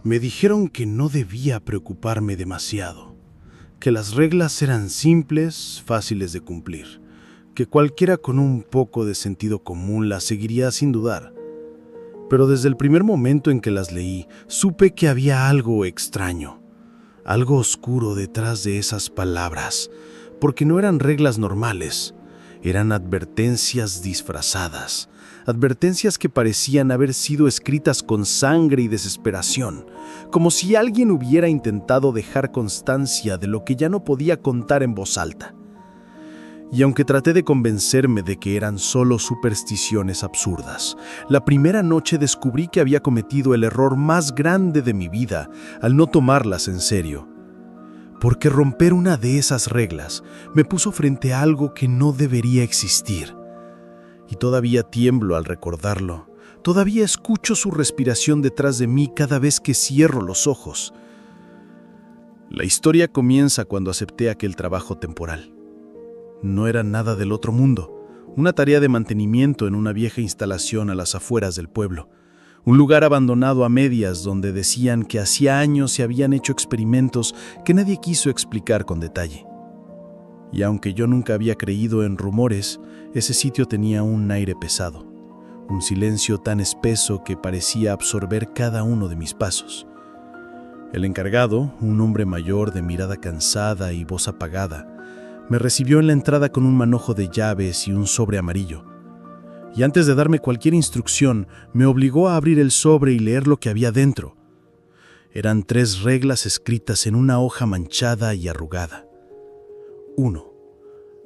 Me dijeron que no debía preocuparme demasiado, que las reglas eran simples, fáciles de cumplir, que cualquiera con un poco de sentido común las seguiría sin dudar. Pero desde el primer momento en que las leí, supe que había algo extraño, algo oscuro detrás de esas palabras, porque no eran reglas normales, eran advertencias disfrazadas, advertencias que parecían haber sido escritas con sangre y desesperación, como si alguien hubiera intentado dejar constancia de lo que ya no podía contar en voz alta. Y aunque traté de convencerme de que eran solo supersticiones absurdas, la primera noche descubrí que había cometido el error más grande de mi vida al no tomarlas en serio. Porque romper una de esas reglas me puso frente a algo que no debería existir. Y todavía tiemblo al recordarlo. Todavía escucho su respiración detrás de mí cada vez que cierro los ojos. La historia comienza cuando acepté aquel trabajo temporal. No era nada del otro mundo, una tarea de mantenimiento en una vieja instalación a las afueras del pueblo. Un lugar abandonado a medias donde decían que hacía años se habían hecho experimentos que nadie quiso explicar con detalle. Y aunque yo nunca había creído en rumores, ese sitio tenía un aire pesado, un silencio tan espeso que parecía absorber cada uno de mis pasos. El encargado, un hombre mayor de mirada cansada y voz apagada, me recibió en la entrada con un manojo de llaves y un sobre amarillo. Y antes de darme cualquier instrucción, me obligó a abrir el sobre y leer lo que había dentro. Eran 3 reglas escritas en una hoja manchada y arrugada. 1.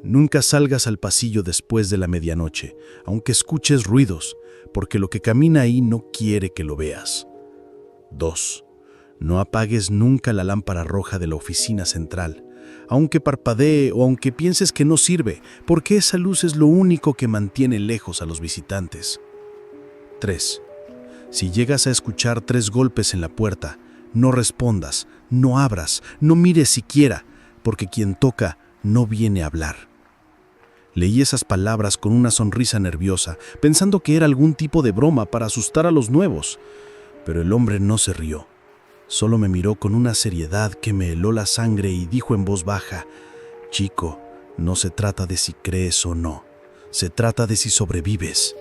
Nunca salgas al pasillo después de la medianoche, aunque escuches ruidos, porque lo que camina ahí no quiere que lo veas. 2. No apagues nunca la lámpara roja de la oficina central, aunque parpadee o aunque pienses que no sirve, porque esa luz es lo único que mantiene lejos a los visitantes. 3. Si llegas a escuchar 3 golpes en la puerta, no respondas, no abras, no mires siquiera, porque quien toca no viene a hablar. Leí esas palabras con una sonrisa nerviosa, pensando que era algún tipo de broma para asustar a los nuevos, pero el hombre no se rió. Solo me miró con una seriedad que me heló la sangre y dijo en voz baja: «Chico, no se trata de si crees o no, se trata de si sobrevives».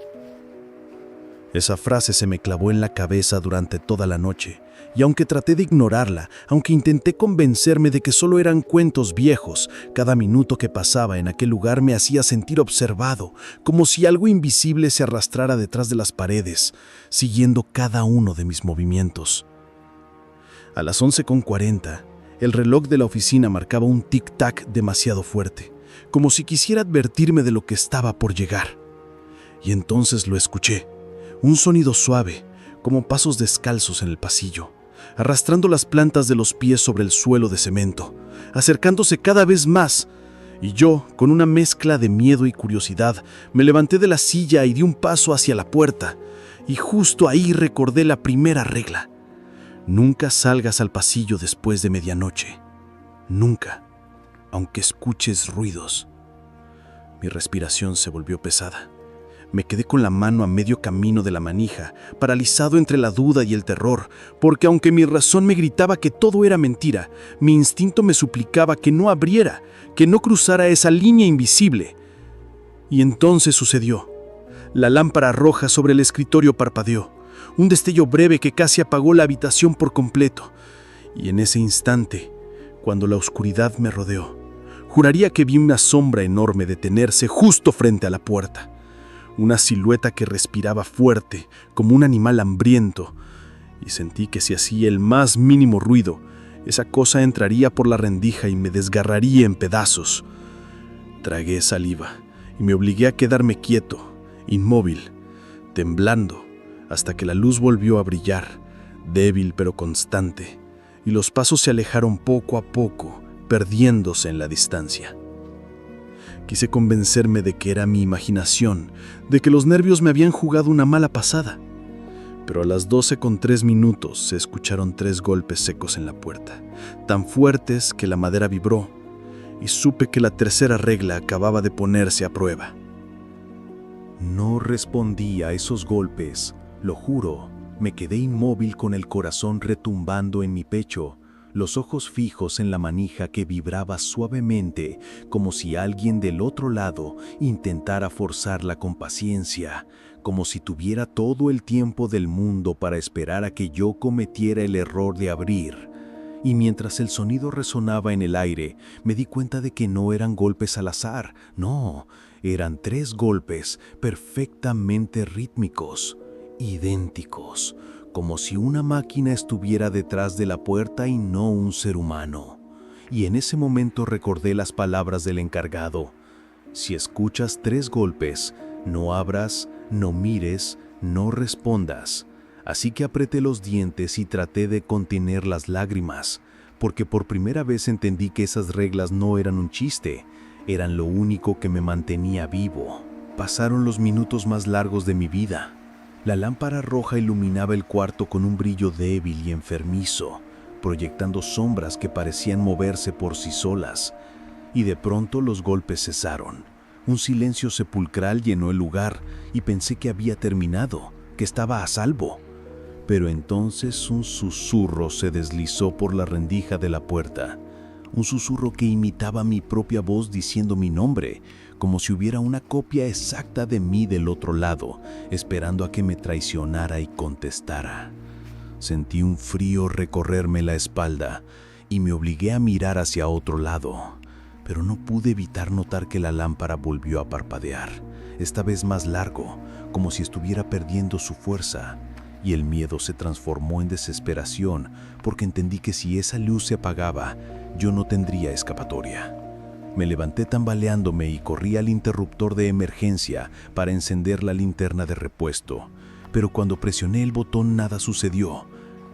Esa frase se me clavó en la cabeza durante toda la noche, y aunque traté de ignorarla, aunque intenté convencerme de que solo eran cuentos viejos, cada minuto que pasaba en aquel lugar me hacía sentir observado, como si algo invisible se arrastrara detrás de las paredes, siguiendo cada uno de mis movimientos. A las 11:40, el reloj de la oficina marcaba un tic-tac demasiado fuerte, como si quisiera advertirme de lo que estaba por llegar. Y entonces lo escuché, un sonido suave, como pasos descalzos en el pasillo, arrastrando las plantas de los pies sobre el suelo de cemento, acercándose cada vez más, y yo, con una mezcla de miedo y curiosidad, me levanté de la silla y di un paso hacia la puerta, y justo ahí recordé la primera regla. Nunca salgas al pasillo después de medianoche. Nunca, aunque escuches ruidos. Mi respiración se volvió pesada. Me quedé con la mano a medio camino de la manija, paralizado entre la duda y el terror, porque aunque mi razón me gritaba que todo era mentira, mi instinto me suplicaba que no abriera, que no cruzara esa línea invisible. Y entonces sucedió. La lámpara roja sobre el escritorio parpadeó. Un destello breve que casi apagó la habitación por completo. Y en ese instante, cuando la oscuridad me rodeó, juraría que vi una sombra enorme detenerse justo frente a la puerta. Una silueta que respiraba fuerte, como un animal hambriento, y sentí que si hacía el más mínimo ruido, esa cosa entraría por la rendija y me desgarraría en pedazos. Tragué saliva y me obligué a quedarme quieto, inmóvil, temblando, hasta que la luz volvió a brillar, débil pero constante, y los pasos se alejaron poco a poco, perdiéndose en la distancia. Quise convencerme de que era mi imaginación, de que los nervios me habían jugado una mala pasada, pero a las 12:03 se escucharon 3 golpes secos en la puerta, tan fuertes que la madera vibró, y supe que la tercera regla acababa de ponerse a prueba. No respondí a esos golpes, lo juro, Me quedé inmóvil con el corazón retumbando en mi pecho, los ojos fijos en la manija que vibraba suavemente, como si alguien del otro lado intentara forzarla con paciencia, como si tuviera todo el tiempo del mundo para esperar a que yo cometiera el error de abrir. Y mientras el sonido resonaba en el aire, me di cuenta de que no eran golpes al azar, no, eran 3 golpes perfectamente rítmicos, idénticos, como si una máquina estuviera detrás de la puerta y no un ser humano. Y en ese momento recordé las palabras del encargado: si escuchas 3 golpes, no abras, no mires, no respondas. Así que apreté los dientes y traté de contener las lágrimas, porque por primera vez entendí que esas reglas no eran un chiste, eran lo único que me mantenía vivo. Pasaron los minutos más largos de mi vida. La lámpara roja iluminaba el cuarto con un brillo débil y enfermizo, proyectando sombras que parecían moverse por sí solas. Y de pronto los golpes cesaron. Un silencio sepulcral llenó el lugar y pensé que había terminado, que estaba a salvo. Pero entonces un susurro se deslizó por la rendija de la puerta. Un susurro que imitaba mi propia voz diciendo mi nombre, como si hubiera una copia exacta de mí del otro lado, esperando a que me traicionara y contestara. Sentí un frío recorrerme la espalda y me obligué a mirar hacia otro lado, pero no pude evitar notar que la lámpara volvió a parpadear, esta vez más largo, como si estuviera perdiendo su fuerza, y el miedo se transformó en desesperación porque entendí que si esa luz se apagaba, yo no tendría escapatoria. Me levanté tambaleándome y corrí al interruptor de emergencia para encender la linterna de repuesto, pero cuando presioné el botón nada sucedió,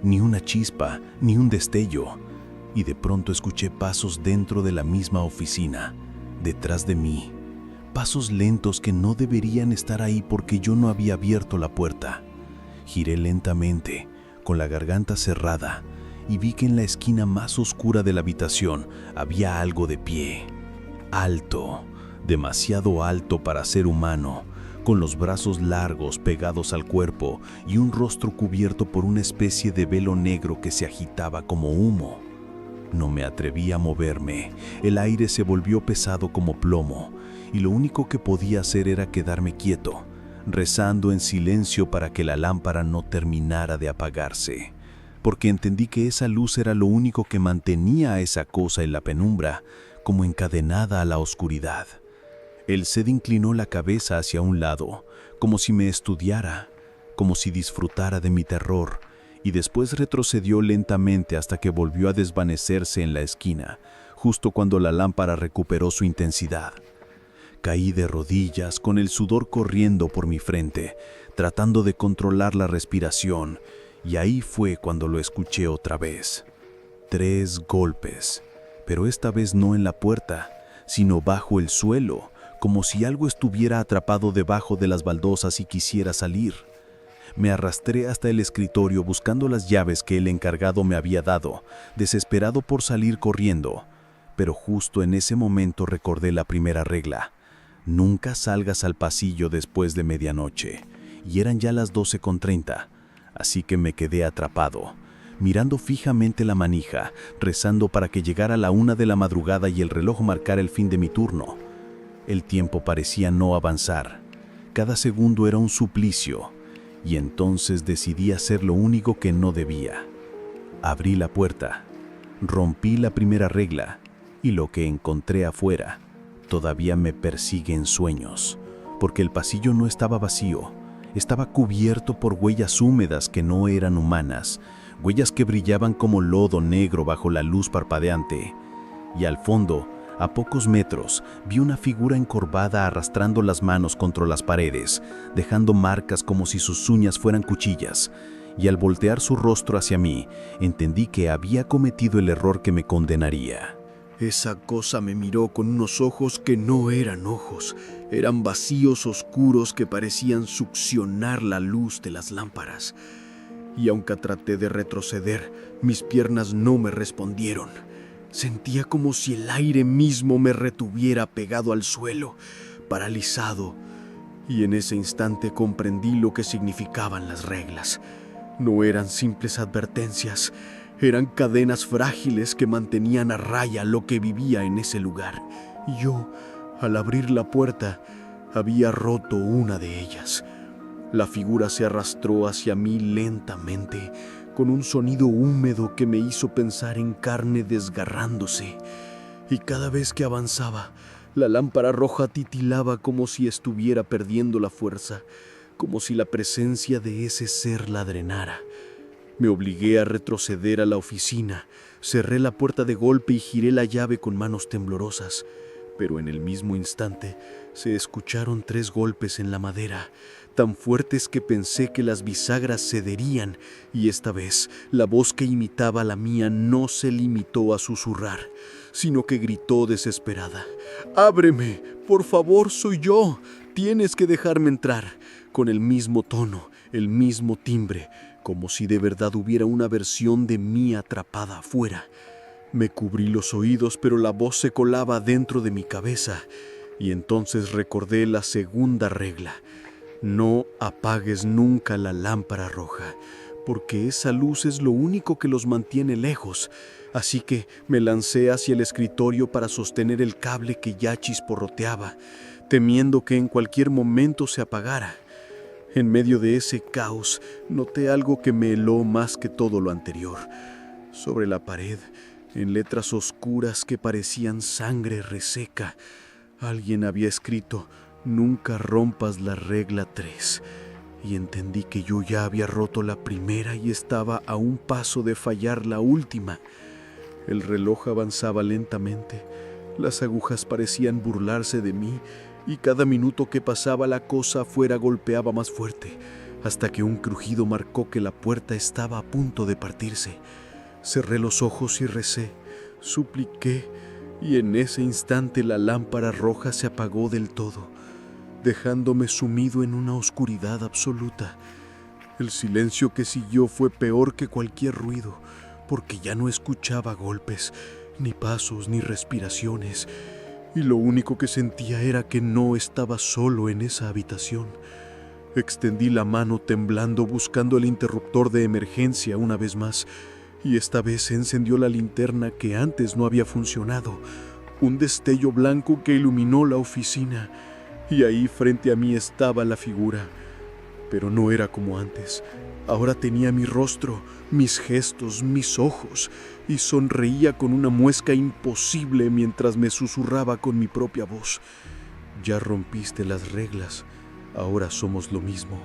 ni una chispa, ni un destello, y de pronto escuché pasos dentro de la misma oficina, detrás de mí, pasos lentos que no deberían estar ahí porque yo no había abierto la puerta. Giré lentamente, con la garganta cerrada, y vi que en la esquina más oscura de la habitación había algo de pie. Alto, demasiado alto para ser humano, con los brazos largos pegados al cuerpo y un rostro cubierto por una especie de velo negro que se agitaba como humo. No me atreví a moverme, el aire se volvió pesado como plomo, y lo único que podía hacer era quedarme quieto, rezando en silencio para que la lámpara no terminara de apagarse, porque entendí que esa luz era lo único que mantenía a esa cosa en la penumbra, como encadenada a la oscuridad. El sed inclinó la cabeza hacia un lado, como si me estudiara, como si disfrutara de mi terror, y después retrocedió lentamente hasta que volvió a desvanecerse en la esquina, justo cuando la lámpara recuperó su intensidad. Caí de rodillas con el sudor corriendo por mi frente, tratando de controlar la respiración, y ahí fue cuando lo escuché otra vez. 3 golpes, pero esta vez no en la puerta, sino bajo el suelo, como si algo estuviera atrapado debajo de las baldosas y quisiera salir. Me arrastré hasta el escritorio buscando las llaves que el encargado me había dado, desesperado por salir corriendo, pero justo en ese momento recordé la primera regla: nunca salgas al pasillo después de medianoche, y eran ya las 12:30, así que me quedé atrapado, mirando fijamente la manija, rezando para que llegara la 1 de la madrugada y el reloj marcara el fin de mi turno. El tiempo parecía no avanzar, cada segundo era un suplicio, y entonces decidí hacer lo único que no debía. Abrí la puerta, rompí la primera regla, y lo que encontré afuera todavía me persigue en sueños, porque el pasillo no estaba vacío, estaba cubierto por huellas húmedas que no eran humanas, huellas que brillaban como lodo negro bajo la luz parpadeante, y al fondo, a pocos metros, vi una figura encorvada arrastrando las manos contra las paredes, dejando marcas como si sus uñas fueran cuchillas, y al voltear su rostro hacia mí, entendí que había cometido el error que me condenaría. Esa cosa me miró con unos ojos que no eran ojos, eran vacíos oscuros que parecían succionar la luz de las lámparas. Y aunque traté de retroceder, mis piernas no me respondieron. Sentía como si el aire mismo me retuviera pegado al suelo, paralizado, y en ese instante comprendí lo que significaban las reglas. No eran simples advertencias, eran cadenas frágiles que mantenían a raya lo que vivía en ese lugar. Y yo, al abrir la puerta, había roto una de ellas. La figura se arrastró hacia mí lentamente, con un sonido húmedo que me hizo pensar en carne desgarrándose. Y cada vez que avanzaba, la lámpara roja titilaba como si estuviera perdiendo la fuerza, como si la presencia de ese ser la drenara. Me obligué a retroceder a la oficina, cerré la puerta de golpe y giré la llave con manos temblorosas. Pero en el mismo instante se escucharon 3 golpes en la madera, tan fuertes que pensé que las bisagras cederían, y esta vez la voz que imitaba la mía no se limitó a susurrar, sino que gritó desesperada: «¡Ábreme! ¡Por favor, soy yo! ¡Tienes que dejarme entrar!», con el mismo tono, el mismo timbre, como si de verdad hubiera una versión de mí atrapada afuera. Me cubrí los oídos, pero la voz se colaba dentro de mi cabeza, y entonces recordé la segunda regla: no apagues nunca la lámpara roja, porque esa luz es lo único que los mantiene lejos. Así que me lancé hacia el escritorio para sostener el cable que ya chisporroteaba, temiendo que en cualquier momento se apagara. En medio de ese caos, noté algo que me heló más que todo lo anterior. Sobre la pared, en letras oscuras que parecían sangre reseca, alguien había escrito: «Nunca rompas la regla 3». Y entendí que yo ya había roto la primera y estaba a un paso de fallar la última. El reloj avanzaba lentamente, las agujas parecían burlarse de mí, y cada minuto que pasaba la cosa afuera golpeaba más fuerte, hasta que un crujido marcó que la puerta estaba a punto de partirse. Cerré los ojos y recé, supliqué, y en ese instante la lámpara roja se apagó del todo, dejándome sumido en una oscuridad absoluta. El silencio que siguió fue peor que cualquier ruido, porque ya no escuchaba golpes, ni pasos, ni respiraciones, y lo único que sentía era que no estaba solo en esa habitación. Extendí la mano temblando buscando el interruptor de emergencia una vez más, y esta vez se encendió la linterna que antes no había funcionado, un destello blanco que iluminó la oficina, y ahí frente a mí estaba la figura. Pero no era como antes. Ahora tenía mi rostro, mis gestos, mis ojos, y sonreía con una mueca imposible mientras me susurraba con mi propia voz: «Ya rompiste las reglas, ahora somos lo mismo».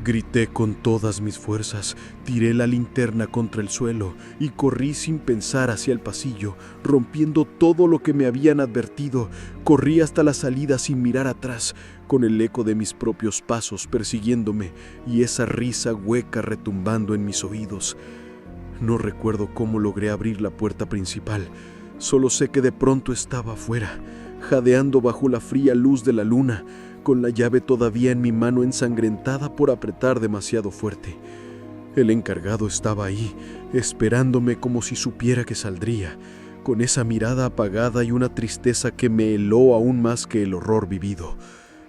Grité con todas mis fuerzas, tiré la linterna contra el suelo y corrí sin pensar hacia el pasillo, rompiendo todo lo que me habían advertido. Corrí hasta la salida sin mirar atrás, con el eco de mis propios pasos persiguiéndome y esa risa hueca retumbando en mis oídos. No recuerdo cómo logré abrir la puerta principal, solo sé que de pronto estaba afuera, jadeando bajo la fría luz de la luna, con la llave todavía en mi mano ensangrentada por apretar demasiado fuerte. El encargado estaba ahí, esperándome como si supiera que saldría, con esa mirada apagada y una tristeza que me heló aún más que el horror vivido.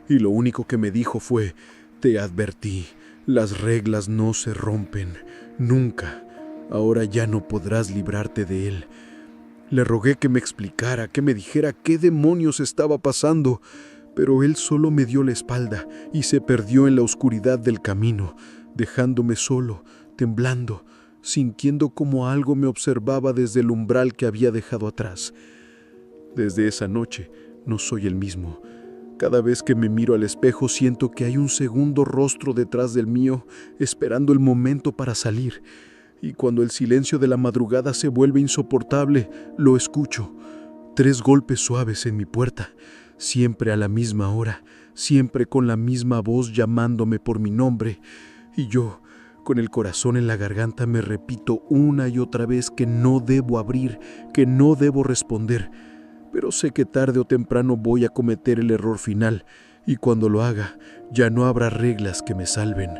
Y lo único que me dijo fue: «Te advertí, las reglas no se rompen, nunca. Ahora ya no podrás librarte de él». Le rogué que me explicara, que me dijera qué demonios estaba pasando, pero él solo me dio la espalda y se perdió en la oscuridad del camino, dejándome solo, temblando, sintiendo como algo me observaba desde el umbral que había dejado atrás. Desde esa noche no soy el mismo. Cada vez que me miro al espejo siento que hay un segundo rostro detrás del mío, esperando el momento para salir. Y cuando el silencio de la madrugada se vuelve insoportable, lo escucho. 3 golpes suaves en mi puerta, siempre a la misma hora, siempre con la misma voz llamándome por mi nombre. Y yo, con el corazón en la garganta, me repito una y otra vez que no debo abrir, que no debo responder. Pero sé que tarde o temprano voy a cometer el error final, y cuando lo haga, ya no habrá reglas que me salven.